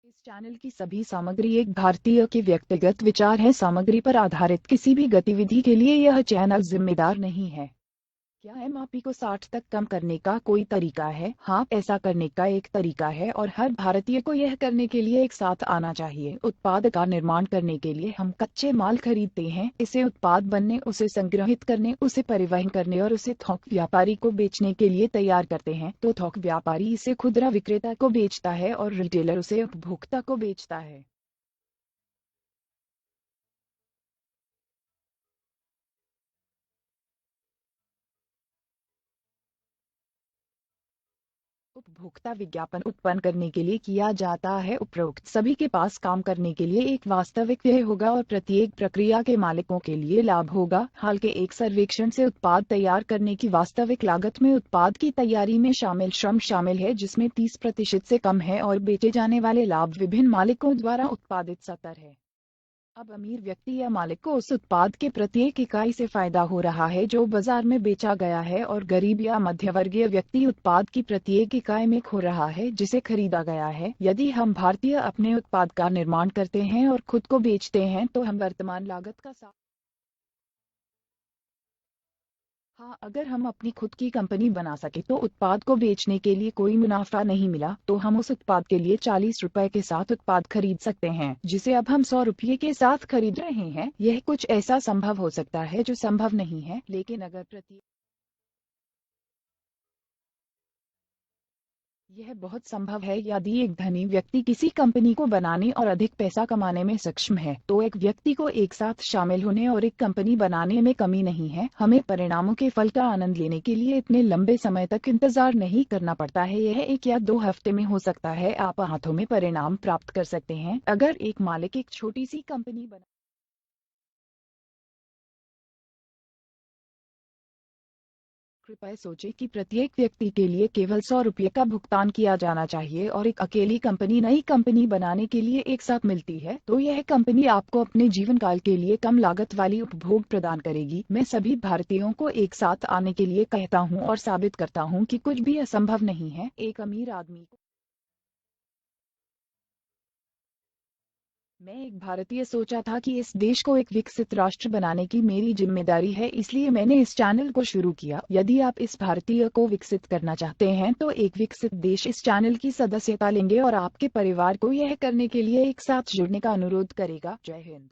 इस चैनल की सभी सामग्री एक भारतीय के व्यक्तिगत विचार है। सामग्री पर आधारित किसी भी गतिविधि के लिए यह चैनल जिम्मेदार नहीं है। क्या एमआरपी को 60 तक कम करने का कोई तरीका है? हाँ, ऐसा करने का एक तरीका है और हर भारतीय को यह करने के लिए एक साथ आना चाहिए। उत्पाद का निर्माण करने के लिए हम कच्चे माल खरीदते हैं, इसे उत्पाद बनने, उसे संग्रहित करने, उसे परिवहन करने और उसे थोक व्यापारी को बेचने के लिए तैयार करते हैं। तो थोक व्यापारी इसे खुदरा विक्रेता को बेचता है और रिटेलर उसे उपभोक्ता को बेचता है। उपभोक्ता विज्ञापन उत्पन्न करने के लिए किया जाता है। उपरोक्त सभी के पास काम करने के लिए एक वास्तविक व्यय होगा और प्रत्येक प्रक्रिया के मालिकों के लिए लाभ होगा। हाल के एक सर्वेक्षण से उत्पाद तैयार करने की वास्तविक लागत में उत्पाद की तैयारी में शामिल श्रम शामिल है, जिसमें 30% से कम है, और बेचे जाने वाले लाभ विभिन्न मालिकों द्वारा उत्पादित स्तर है। अब अमीर व्यक्ति या मालिक को उस उत्पाद के प्रत्येक इकाई से फायदा हो रहा है जो बाजार में बेचा गया है, और गरीब या मध्यवर्गीय व्यक्ति उत्पाद की प्रत्येक इकाई में खो रहा है जिसे खरीदा गया है। यदि हम भारतीय अपने उत्पाद का निर्माण करते हैं और खुद को बेचते हैं तो हम वर्तमान लागत का हाँ, अगर हम अपनी खुद की कंपनी बना सके तो उत्पाद को बेचने के लिए कोई मुनाफा नहीं मिला तो हम उस उत्पाद के लिए 40 रुपए के साथ उत्पाद खरीद सकते हैं, जिसे अब हम 100 रुपये के साथ खरीद रहे हैं। यह कुछ ऐसा संभव हो सकता है जो संभव नहीं है, लेकिन अगर प्रति यह बहुत संभव है। यदि एक धनी व्यक्ति किसी कंपनी को बनाने और अधिक पैसा कमाने में सक्षम है, तो एक व्यक्ति को एक साथ शामिल होने और एक कंपनी बनाने में कमी नहीं है। हमें परिणामों के फल का आनंद लेने के लिए इतने लंबे समय तक इंतजार नहीं करना पड़ता है। यह 1 या 2 हफ्ते में हो सकता है। आप हाथों में परिणाम प्राप्त कर सकते हैं। अगर एक मालिक एक छोटी सी कंपनी बना कृपया सोचें कि प्रत्येक व्यक्ति के लिए केवल 100 रुपये का भुगतान किया जाना चाहिए और एक अकेली कंपनी नई कंपनी बनाने के लिए एक साथ मिलती है, तो यह कंपनी आपको अपने जीवन काल के लिए कम लागत वाली उपभोग प्रदान करेगी। मैं सभी भारतीयों को एक साथ आने के लिए कहता हूं और साबित करता हूं कि कुछ भी असंभव नहीं है। एक अमीर आदमी को मैं एक भारतीय सोचा था कि इस देश को एक विकसित राष्ट्र बनाने की मेरी जिम्मेदारी है, इसलिए मैंने इस चैनल को शुरू किया। यदि आप इस भारतीय को विकसित करना चाहते हैं तो एक विकसित देश इस चैनल की सदस्यता लेंगे और आपके परिवार को यह करने के लिए एक साथ जुड़ने का अनुरोध करेगा। जय हिंद।